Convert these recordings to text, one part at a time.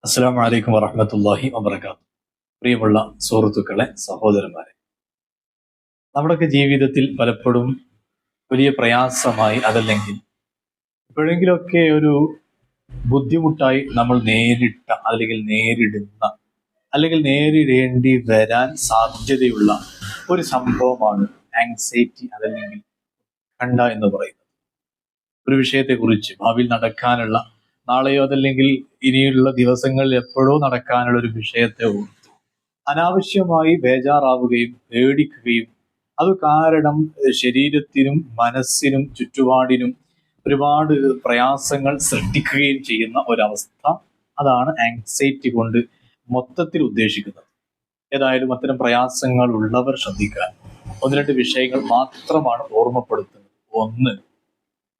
അസ്സലാമു അലൈക്കും വറഹ്മത്തുള്ളാഹി വബറകാതുഹു. പ്രിയമുള്ള സുഹൃത്തുക്കളെ, സഹോദരന്മാരെ, നമ്മുടെയൊക്കെ ജീവിതത്തിൽ പലപ്പോഴും വലിയ പ്രയാസമായി, അതല്ലെങ്കിൽ എപ്പോഴെങ്കിലുമൊക്കെ ഒരു ബുദ്ധിമുട്ടായി നമ്മൾ അല്ലെങ്കിൽ നേരിടുന്ന, അല്ലെങ്കിൽ നേരിടേണ്ടി വരാൻ സാധ്യതയുള്ള ഒരു സംഭവമാണ് ആങ്സൈറ്റി, അതല്ലെങ്കിൽ ഉത്കണ്ഠ എന്ന് പറയുന്നത്. ഒരു വിഷയത്തെക്കുറിച്ച്, ഭാവിയിൽ നടക്കാനുള്ള, നാളെയോ അതല്ലെങ്കിൽ ഇനിയുള്ള ദിവസങ്ങളിൽ എപ്പോഴോ നടക്കാനുള്ള ഒരു വിഷയത്തെ ഓർത്ത് അനാവശ്യമായി ബേജാറാവുകയും പേടിക്കുകയും അത് കാരണം ശരീരത്തിനും മനസ്സിനും ചുറ്റുപാടിനും ഒരുപാട് പ്രയാസങ്ങൾ സൃഷ്ടിക്കുകയും ചെയ്യുന്ന ഒരവസ്ഥ, അതാണ് ആങ്സൈറ്റി കൊണ്ട് മൊത്തത്തിൽ ഉദ്ദേശിക്കുന്നത്. ഏതായാലും അത്തരം പ്രയാസങ്ങൾ ഉള്ളവർ ശ്രദ്ധിക്കാൻ ഒന്ന് രണ്ട് വിഷയങ്ങൾ മാത്രമാണ് ഓർമ്മപ്പെടുത്തുന്നത്. ഒന്ന്,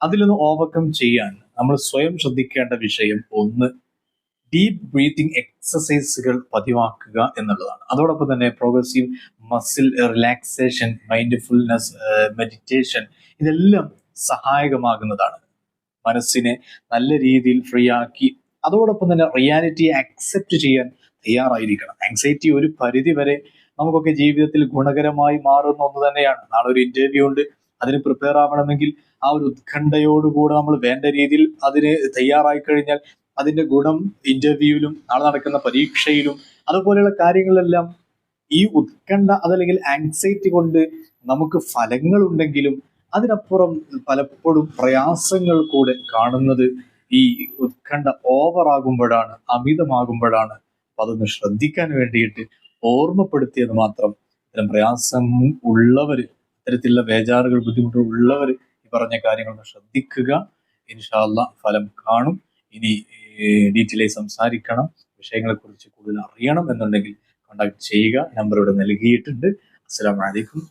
അതിൽ നിന്ന് ഓവർകം ചെയ്യാൻ നമ്മൾ സ്വയം ശ്രദ്ധിക്കേണ്ട വിഷയം ഒന്ന്, ഡീപ്പ് ബ്രീത്തിങ് എക്സസൈസുകൾ പതിവാക്കുക എന്നുള്ളതാണ്. അതോടൊപ്പം തന്നെ progressive muscle relaxation, mindfulness, meditation, ഇതെല്ലാം സഹായകമാകുന്നതാണ്. മനസ്സിനെ നല്ല രീതിയിൽ ഫ്രീ ആക്കി അതോടൊപ്പം തന്നെ റിയാലിറ്റിയെ അക്സെപ്റ്റ് ചെയ്യാൻ തയ്യാറായിരിക്കണം. ആങ്സൈറ്റി ഒരു പരിധി വരെ നമുക്കൊക്കെ ജീവിതത്തിൽ ഗുണകരമായി മാറുന്ന ഒന്ന് തന്നെയാണ്. നാളെ ഒരു ഇന്റർവ്യൂ ഉണ്ട്, അതിന് പ്രിപ്പയർ ആവണമെങ്കിൽ ആ ഒരു ഉത്കണ്ഠയോടുകൂടെ നമ്മൾ വേണ്ട രീതിയിൽ അതിന് തയ്യാറായി കഴിഞ്ഞാൽ അതിന്റെ ഗുണം ഇന്റർവ്യൂവിലും നാളെ നടക്കുന്ന പരീക്ഷയിലും അതുപോലെയുള്ള കാര്യങ്ങളിലെല്ലാം ഈ ഉത്കണ്ഠ അതല്ലെങ്കിൽ ആങ്സൈറ്റി കൊണ്ട് നമുക്ക് ഫലങ്ങൾ ഉണ്ടെങ്കിലും അതിനപ്പുറം പലപ്പോഴും പ്രയാസങ്ങൾ കൂടെ കാണുന്നത് ഈ ഉത്കണ്ഠ ഓവറാകുമ്പോഴാണ്, അമിതമാകുമ്പോഴാണ്. അപ്പൊ അതൊന്ന് ശ്രദ്ധിക്കാൻ വേണ്ടിയിട്ട് ഓർമ്മപ്പെടുത്തിയത് മാത്രം. ഇത്തരം പ്രയാസം ഉള്ളവര്, ഇത്തരത്തിലുള്ള ബേജാറുകൾ, ബുദ്ധിമുട്ടുകൾ ഉള്ളവർ ഈ പറഞ്ഞ കാര്യങ്ങളൊന്ന് ശ്രദ്ധിക്കുക. ഇൻഷാ അല്ലാഹ് ഫലം കാണും. ഇനി ഡീറ്റെയിൽ ആയി സംസാരിക്കണം, വിഷയങ്ങളെ കുറിച്ച് കൂടുതൽ അറിയണം എന്നുണ്ടെങ്കിൽ കോൺടാക്ട് ചെയ്യുക. നമ്പർ ഇവിടെ നൽകിയിട്ടുണ്ട്. അസ്സലാമു അലൈക്കും.